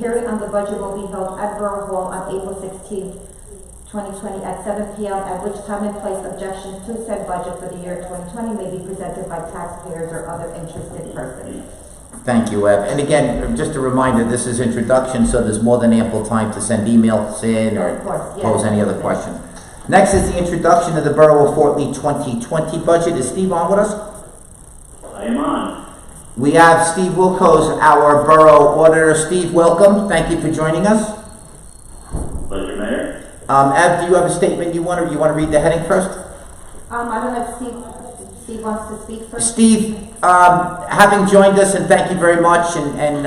Hearing on the budget will be held at Borough Hall on April 16th, 2020 at 7 p.m., at which time and place objections to said budget for the year 2020 may be presented by taxpayers or other interested persons. Thank you, Ev. And again, just a reminder, this is introduction, so there's more than ample time to send emails in or Of course, yes. pose any other question. Next is the introduction of the Borough of Fort Lee 2020 budget. Is Steve on with us? I am on. We have Steve Wilkos, our Borough Auditor. Steve, welcome. Thank you for joining us. Pleasure, Mayor. Ev, do you have a statement you want to read the heading first? I don't know if Steve wants to speak first. Steve, having joined us, and thank you very much, and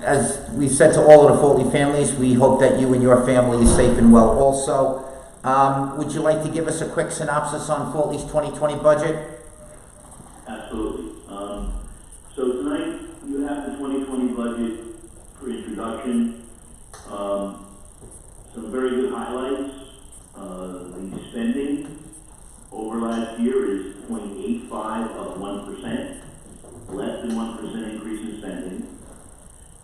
as we said to all of the Fort Lee families, we hope that you and your family is safe and well also. Would you like to give us a quick synopsis on Fort Lee's 2020 budget? Absolutely. So tonight you have the 2020 budget for introduction. Some very good highlights. The spending over last year is 0.85 of 1%, less than 1% increase in spending.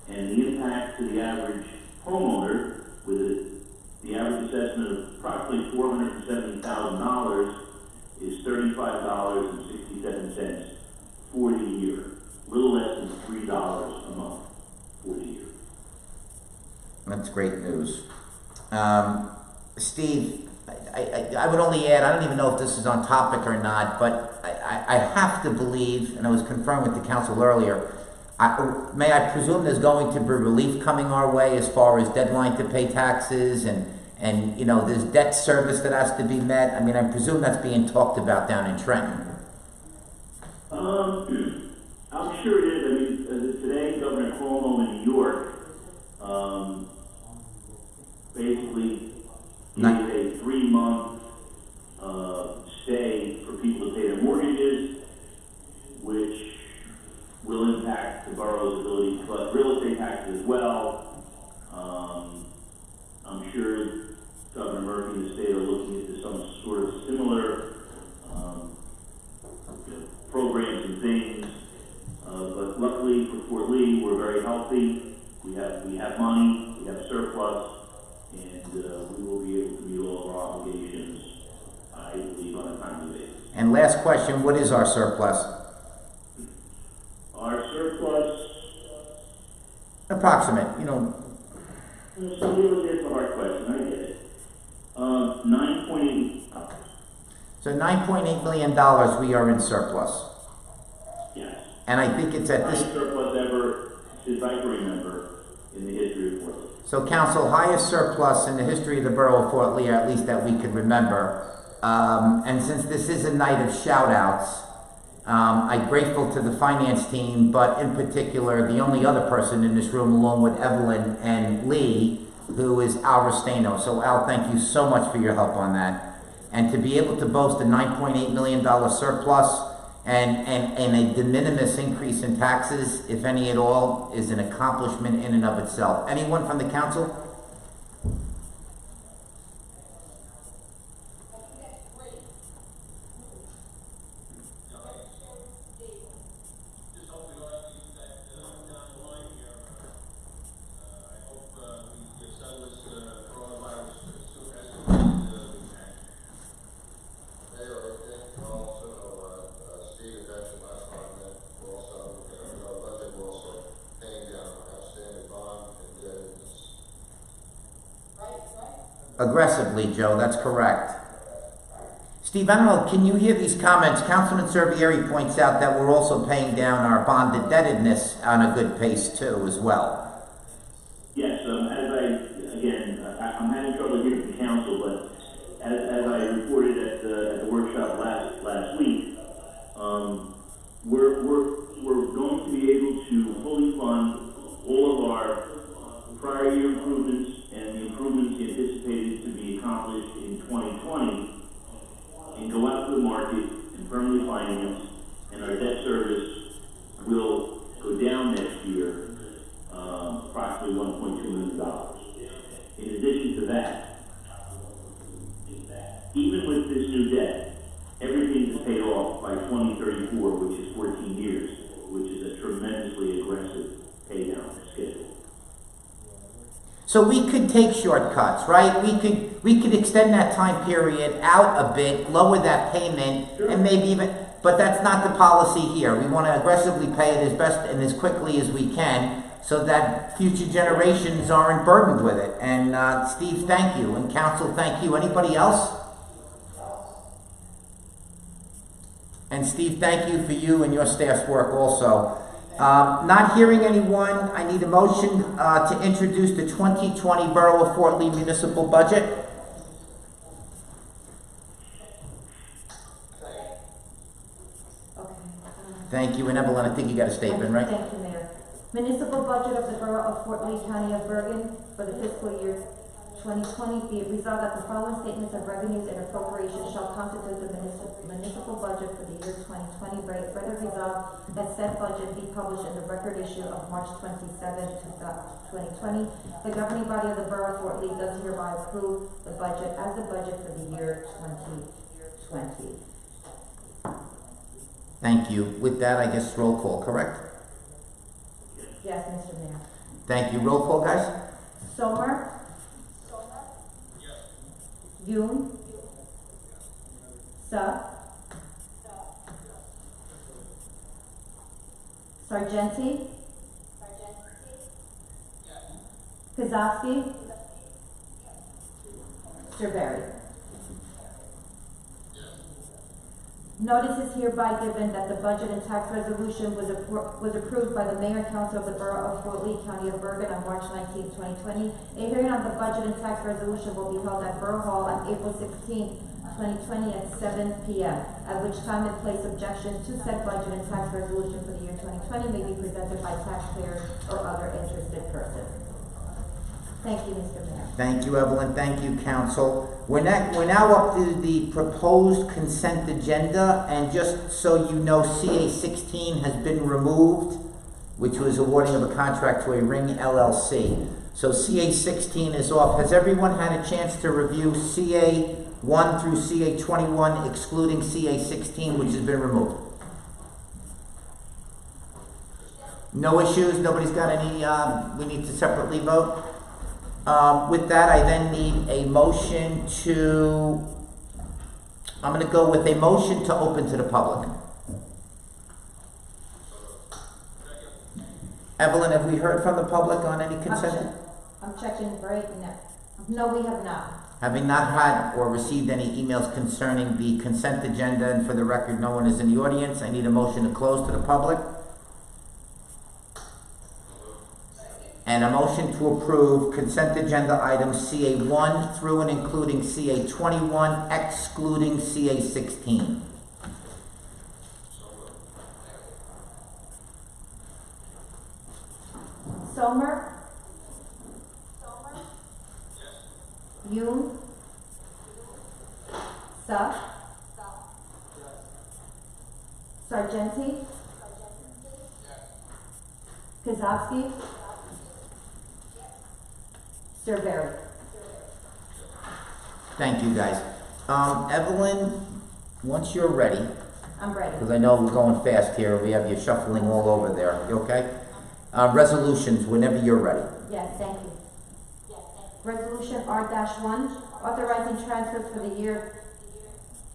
And the impact to the average homeowner, with the average assessment of approximately $470,000, is $35.67 for the year, a little less than $3 a month for the year. That's great news. Steve, I would only add, I don't even know if this is on topic or not, but I have to believe, and I was confirmed with the council earlier, may I presume there's going to be relief coming our way as far as deadline to pay taxes and you know, there's debt service that has to be met. I mean, I presume that's being talked about down in Trenton. I'm sure it is. I mean, today, Governor Cuomo in New York basically gave a 3-month stay for people to pay their mortgages, which will impact the borough's ability to collect real estate taxes as well. I'm sure Governor Murphy and the state are looking into some sort of similar programs and things. But luckily for Fort Lee, we're very healthy. We have money, we have surplus, and we will be able to meet all of our obligations, I believe, on a timely basis. And last question, what is our surplus? Our surplus, Approximate, you know. so here's a hard question, I get it. 9.8. So $9.8 million we are in surplus. Yes. And I think it's at this. Highest surplus ever, since I can remember, in the history of Fort Lee. So council, highest surplus in the history of the borough of Fort Lee, or at least that we could remember. And since this is a night of shout outs, I'm grateful to the finance team, but in particular, the only other person in this room along with Evelyn and Lee, who is Al Restaino. So Al, thank you so much for your help on that. And to be able to boast a $9.8 million surplus and a de minimis increase in taxes, if any at all, is an accomplishment in and of itself. Anyone from the council? Aggressively, Joe, that's correct. Steve, I don't know, can you hear these comments? Councilman Servieri points out that we're also paying down our bond indebtedness on a good pace too, as well. Yes, I'm having trouble hearing the council, but as I reported at the workshop last week, we're going to be able to fully fund all of our prior year improvements and the improvements anticipated to be accomplished in 2020, and go out to the market and firmly finance, and our debt service will go down next year, approximately $1.2 million. In addition to that, even with this new debt, everything is paid off by 2034, which is 14 years, which is a tremendously aggressive pay down schedule. So we could take shortcuts, right? We could extend that time period out a bit, lower that payment, and maybe even, but that's not the policy here. We want to aggressively pay it as best and as quickly as we can so that future generations aren't burdened with it. And Steve, thank you, and council, thank you. Anybody else? And Steve, thank you for you and your staff's work also. Not hearing anyone, I need a motion to introduce the 2020 Borough of Fort Lee Municipal Budget. Okay. Thank you, and Evelyn, I think you got a statement, right? Thank you, Mayor. Municipal budget of the Borough of Fort Lee, County of Bergen for the fiscal year 2020, be it resolved that the following statements of revenues and appropriations shall constitute the municipal budget for the year 2020. Further resolved that said budget be published in the record issue of March 27, 2020. The governing body of the Borough of Fort Lee does hereby approve the budget as the budget for the year 2020. Thank you. With that, I guess roll call, correct? Yes, Mr. Mayor. Thank you. Roll call, guys? Sommer? Yoon? Suh? Sargenti? Kazowski? Sirberry. Notice is hereby given that the budget and tax resolution was approved by the Mayor and Council of the Borough of Fort Lee, County of Bergen on March 19, 2020. A hearing on the budget and tax resolution will be held at Borough Hall on April 16, 2020 at 7 p.m., at which time and place objections to said budget and tax resolution for the year 2020 may be presented by taxpayers or other interested persons. Thank you, Mr. Mayor. Thank you, Evelyn. Thank you, council. We're now up to the proposed consent agenda, and just so you know, CA 16 has been removed, which was awarding of a contract to a Ring LLC. So CA 16 is off. Has everyone had a chance to review CA 1 through CA 21, excluding CA 16, which has been removed? No issues? Nobody's got any, we need to separately vote? With that, I then need a motion to, I'm going to go with a motion to open to the public. Evelyn, have we heard from the public on any consent? I'm checking right now. No, we have not. Having not had or received any emails concerning the consent agenda, and for the record, no one is in the audience, I need a motion to close to the public. And a motion to approve consent agenda items CA 1 through and including CA 21, excluding CA 16. Sommer? Yoon? Suh? Sargenti? Kazowski? Sirberry. Thank you, guys. Evelyn, once you're ready, I'm ready. because I know we're going fast here, we have you shuffling all over there, you okay? Resolutions, whenever you're ready. Yes, thank you. Resolution R-1, authorizing transfers for the year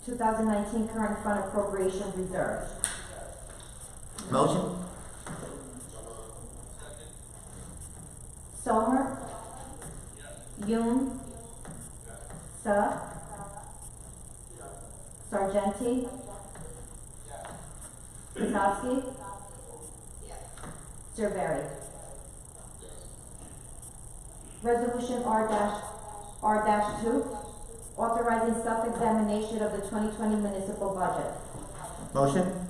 2019 current fund appropriation reserves. Motion? Sommer? Yoon? Suh? Sargenti? Kazowski? Sirberry. Resolution R-2, authorizing self-examination of the 2020 municipal budget. Motion?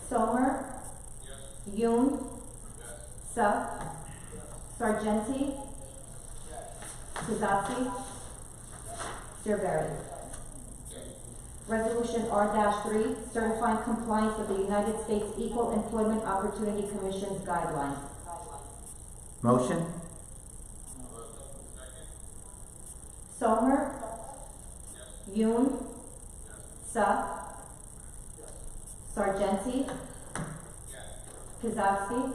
Sommer? Yoon? Suh? Sargenti? Kazowski? Sirberry. Resolution R-3, certifying compliance with the United States Equal Employment Opportunity Commission's guidelines. Motion? Sommer? Yoon? Suh? Sargenti? Kazowski?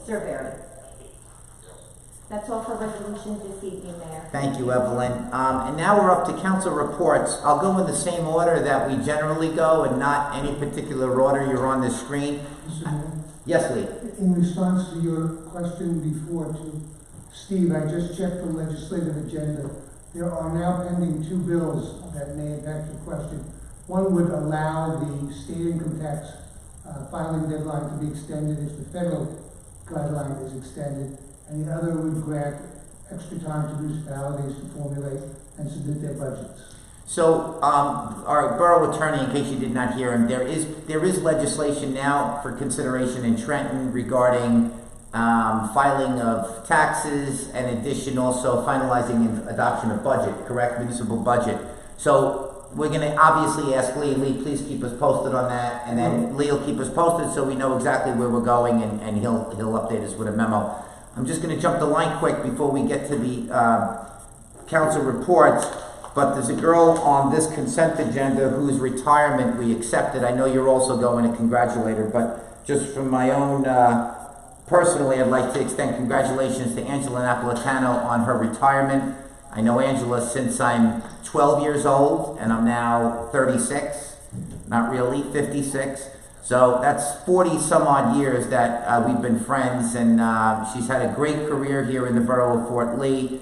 Surveyor. That's all for resolutions this evening, Mayor. Thank you, Evelyn. And now we're up to council reports. I'll go in the same order that we generally go and not any particular order. You're on the screen. Mr. Mayor, Yes, Lee? in response to your question before to Steve, I just checked the legislative agenda. There are now pending two bills that may impact your question. One would allow the state income tax filing deadline to be extended if the federal guideline is extended, and the other would grant extra time to municipalities to formulate and submit their budgets. So, our borough attorney, in case you did not hear him, there is legislation now for consideration in Trenton regarding filing of taxes, and addition also finalizing and adoption of budget, correct, municipal budget. So we're gonna obviously ask Lee. Lee, please keep us posted on that, and then Lee will keep us posted so we know exactly where we're going, and he'll update us with a memo. I'm just gonna jump the line quick before we get to the council reports. But there's a girl on this consent agenda whose retirement we accepted. I know you're also going to congratulate her, but just from my own, personally, I'd like to extend congratulations to Angela Napolitano on her retirement. I know Angela since I'm 12 years old, and I'm now 36, not really, 56. So that's 40 some odd years that we've been friends, and she's had a great career here in the borough of Fort Lee.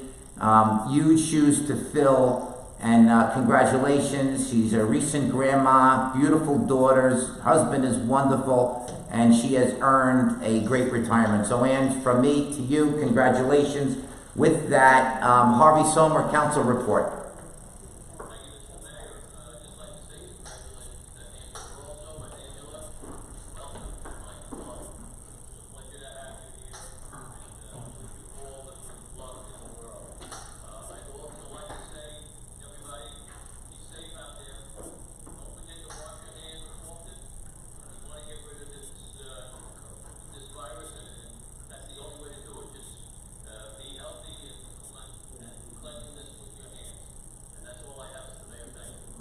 Huge shoes to fill. And congratulations, she's a recent grandma, beautiful daughters, husband is wonderful, and she has earned a great retirement. So Ann, from me to you, congratulations. With that, Harvey Sommer, council report.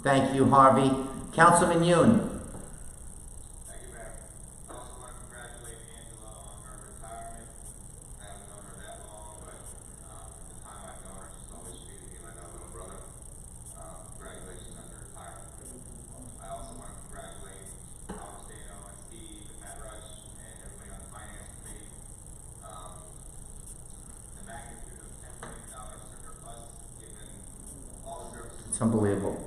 Thank you, Harvey. Councilman Yoon. Thank you, Mayor. I also want to congratulate Angela on her retirement. I haven't known her that long, but the time I've known her, she's always treated me like a little brother. Congratulations on your retirement. I also want to congratulate Thomas Dano and Steve and Matt Rush and everybody on the finance committee. The magnitude of $10 million surplus given all the services. It's unbelievable.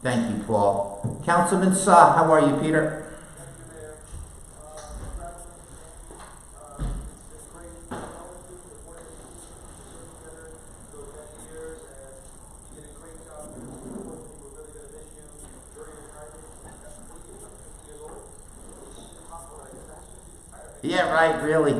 Thank you, Paul. Councilman Suh, how are you, Peter? Yeah, right, really.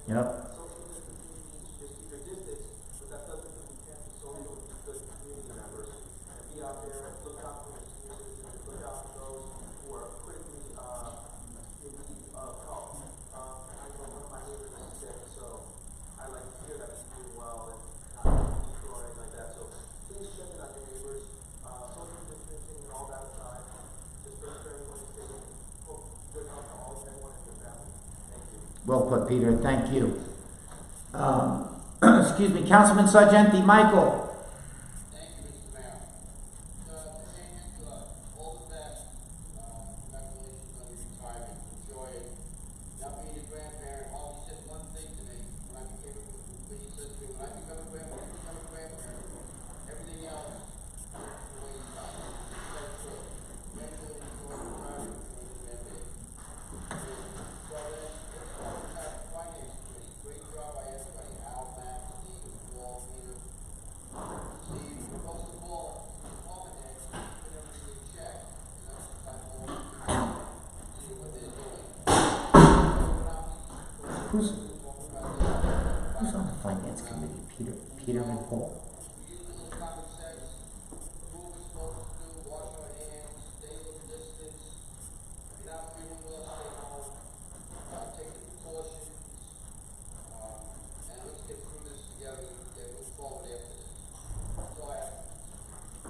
Yep. Well put, Peter. Thank you. Excuse me, Councilman Sargenti, Michael. Thank you, Mr. Mayor. Angela, all the best. Congratulations on your retirement. Enjoy it. Now being a grandparent, always said one thing to me when I became when he said to me, when I become a grandparent, everything else is the way you got it. It's so true. Eventually, enjoy retirement, enjoy the grandbaby. So then, let's talk about finance committee. Great job by everybody. Al, Matt, Steve, Paul, Peter. Steve, most of all, department heads, put everything in check. You know, like all see what they're doing. Who's on the finance committee? Peter and Paul. We use a little common sense, do what we're supposed to do, wash our hands, stay a little distance. If you're not feeling well, stay home. Take the precautions. And let's get through this together and move forward after this. That's all I have.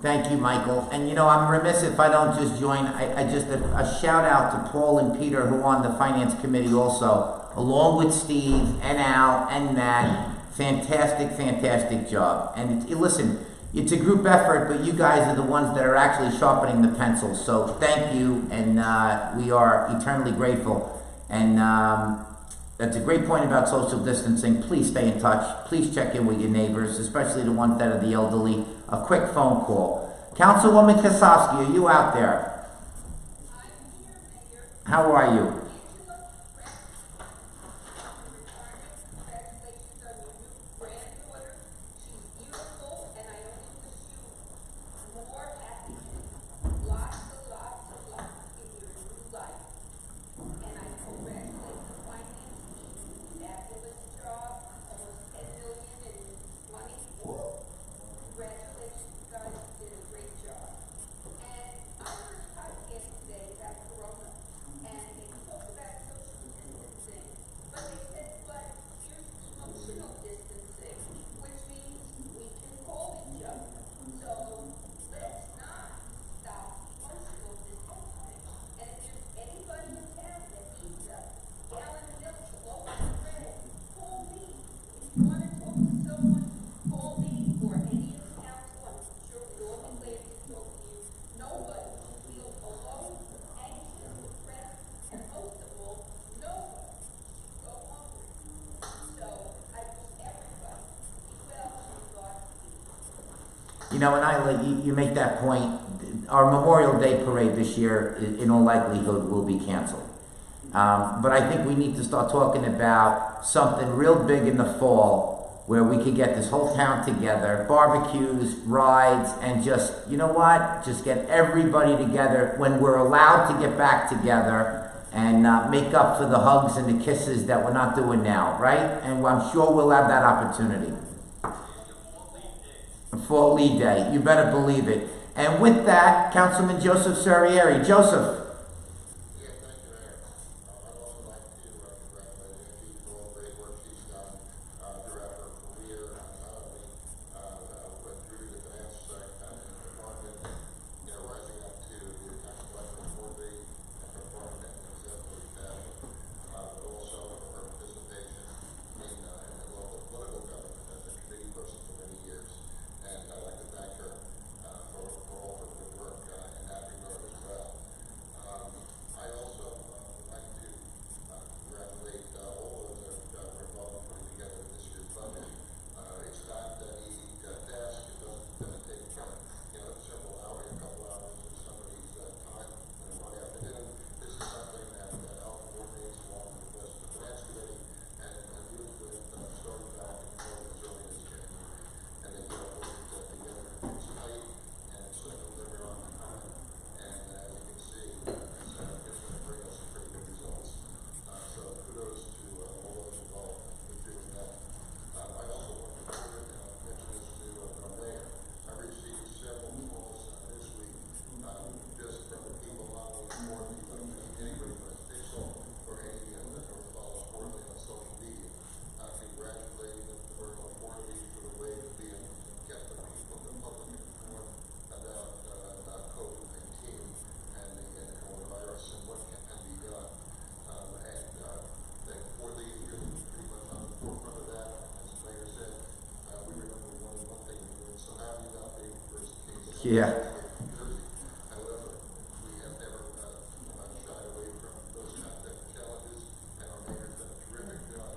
Thank you, Michael. And you know, I'm remiss if I don't just join. I just a shout out to Paul and Peter, who are on the finance committee also, along with Steve and Al and Matt. Fantastic job. And listen, it's a group effort, but you guys are the ones that are actually sharpening the pencil. So thank you, and we are eternally grateful. And that's a great point about social distancing. Please stay in touch. Please check in with your neighbors, especially the ones that are the elderly. A quick phone call. Councilwoman Kosowski, are you out there? I'm here, Mayor. How are you? Congratulations on your new granddaughter. She's beautiful, and I only wish you more happiness. Lots in your new life. And I congratulate the finance team. Fabulous job. Almost 10 million in money. Woo! Congratulations, you guys did a great job. And I heard a podcast today about Corona, and they talked about social distancing, but they said, but here's emotional distancing, which means we can call each other. So let's not stop emotional distancing. And if there's anybody in town that needs a gallon of milk, loaf of bread, call me. If you want to talk to someone, call me or any of the council. I'm sure we'd all be glad to talk to you. Nobody should feel alone, anxious, depressed, and most of all, nobody should go hungry. So I wish everybody be well and Godspeed. You know, and you make that point. Our Memorial Day parade this year, in all likelihood, will be canceled. But I think we need to start talking about something real big in the fall where we could get this whole town together, barbecues, rides, and just, you know what, just get everybody together when we're allowed to get back together and make up for the hugs and the kisses that we're not doing now, right? And I'm sure we'll have that opportunity. Fall Lead Day, you better believe it. And with that, Councilman Joseph Serrieri. Joseph. Yeah, thank you, Mayor. I'd also like to congratulate Angie for all the great work she's done throughout her career, not only went through the finance department, rising up to the tax collector for the department in an exemplary fashion, but also for her participation in local political government as a committee person for many years. And I'd like to thank her for all her good work in that regard as well. Yeah. However, we have never shied away from those kinds of challenges, and our mayor's done a terrific job.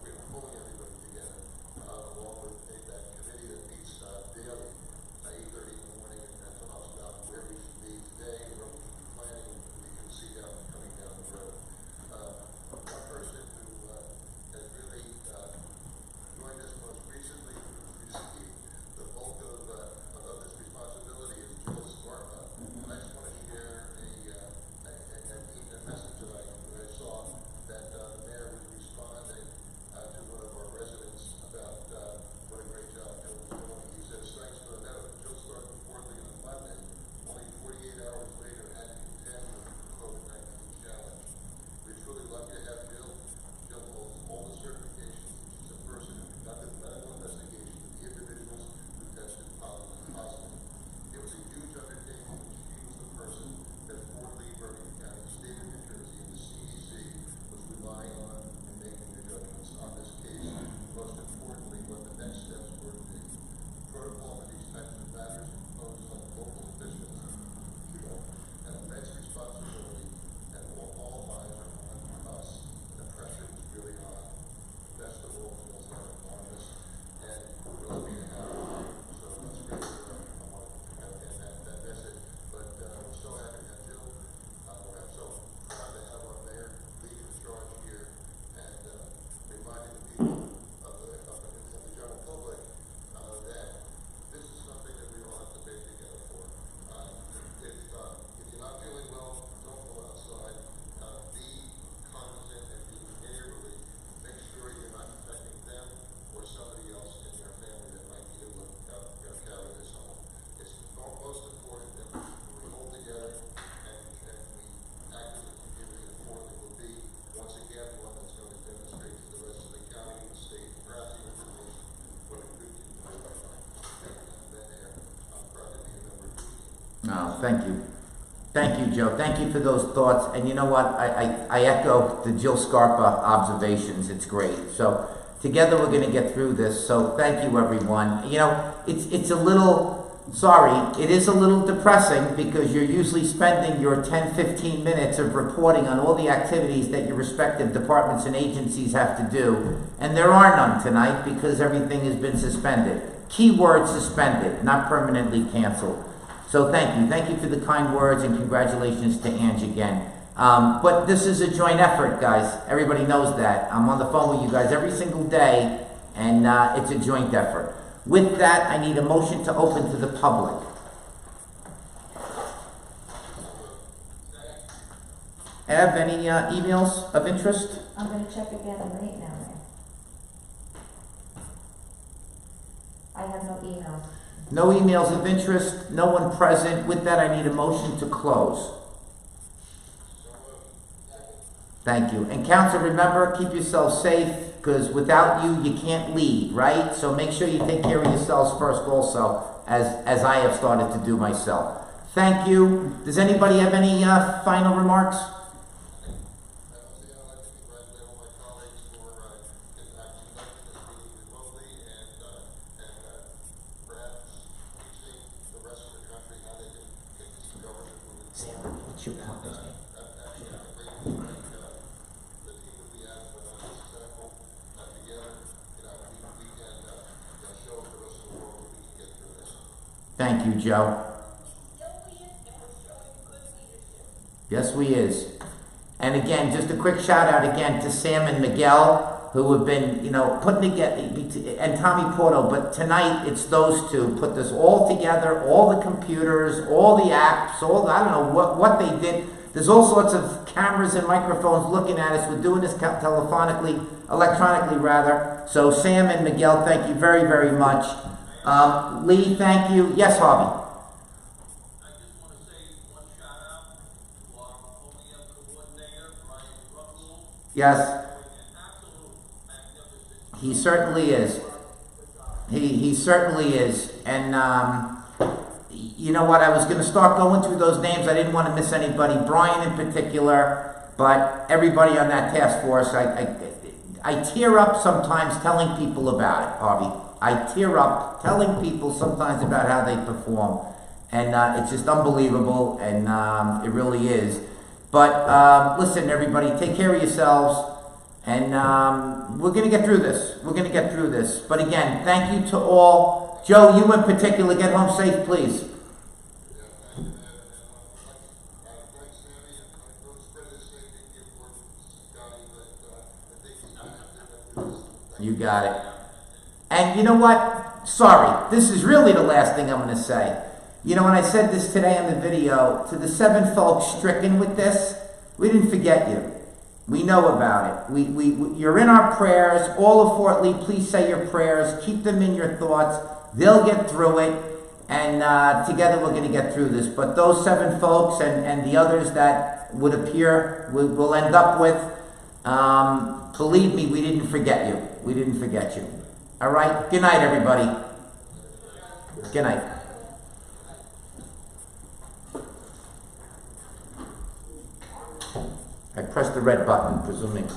We're pulling everybody together, along with that committee that meets daily, 8:30 in the morning, and talks about where we should be today, where we should be planning, and we can see coming down the road. One person who has really joined us most recently, who's received the bulk of this responsibility, is Jill Scarpa. And I just want to share a message that I saw that the mayor was responding to one of our residents about what a great job Jill was doing. He says, thanks for the note. Jill started reporting on Monday, only 48 hours later had to contend with the COVID-19 challenge. We're truly lucky to have Jill. Jill holds all the certifications. She's a person who conducted medical investigation of the individuals who tested positive. It was a huge undertaking, and she was the person that Fort Lee, Bergen County, the state of New Jersey, and the CDC was relying on in making the judgments on this case. Most importantly, what the next steps were to be. Protocol for these types of matters imposed on local officials, and immense responsibility, and all eyes are on us. The pressure was really on. Best of all, Jill's done enormous, and we're lucky to have her. So that's great. I want to get that message. But we're so happy to have Jill. We're so proud to have our mayor leading the charge here and reminding the people of the general public that this is something that we all have to band together for. If you're not feeling well, don't go outside. Be cognizant and be neighborly. Make sure you're not infecting them or somebody else in your family that might be able to carry this home. It's most important that we hold together and we act as a community, and Fort Lee will be, once again, one that's going to demonstrate to the rest of the county and the state, perhaps even to the nation, what a good community we've been here. I'm proud to be a member of this team. Oh, thank you. Thank you, Joe. Thank you for those thoughts. And you know what? I echo the Jill Scarpa observations. It's great. So together we're going to get through this. So thank you, everyone. You know, it's a little, sorry, it is a little depressing because you're usually spending your 10, 15 minutes of reporting on all the activities that your respective departments and agencies have to do. And there are none tonight because everything has been suspended. Keyword suspended, not permanently canceled. So thank you. Thank you for the kind words and congratulations to Ange again. But this is a joint effort, guys. Everybody knows that. I'm on the phone with you guys every single day, and it's a joint effort. With that, I need a motion to open to the public. Ev, any emails of interest? I'm gonna check again right now, Mayor. I have no emails. No emails of interest, no one present. With that, I need a motion to close. Thank you. And council, remember, keep yourselves safe, because without you, you can't lead, right? So make sure you take care of yourselves first also, as I have started to do myself. Thank you. Does anybody have any final remarks? I'd like to congratulate all my colleagues for conducting this meeting remotely and perhaps teaching the rest of the country how they can get this government moving forward. What's your partner's name? Actually, I think the team that we have successful together, we can show the rest of the world that we can get through this. Thank you, Joe. Yes, we is. And again, just a quick shout out again to Sam and Miguel, who have been, you know, putting together, and Tommy Porto, but tonight it's those two, put this all together, all the computers, all the apps, I don't know what they did. There's all sorts of cameras and microphones looking at us. We're doing this electronically rather. So Sam and Miguel, thank you very, very much. Lee, thank you. Yes, Harvey. Yes, he certainly is. He certainly is. And you know what? I was going to start going through those names. I didn't want to miss anybody. Brian in particular, but everybody on that task force. I tear up sometimes telling people about it, Harvey. I tear up telling people sometimes about how they perform. And it's just unbelievable, and it really is. But listen, everybody, take care of yourselves. And we're going to get through this. We're going to get through this. But again, thank you to all. Joe, you in particular, get home safe, please. You got it. And you know what? Sorry, this is really the last thing I'm going to say. You know, when I said this today on the video, to the 7 folks stricken with this, we didn't forget you. We know about it. You're in our prayers. All of Fort Lee, please say your prayers. Keep them in your thoughts. They'll get through it. And together we're going to get through this. But those 7 folks and the others that would appear, we'll end up with, believe me, we didn't forget you. We didn't forget you. All right? Good night, everybody. Good night. I pressed the red button, presuming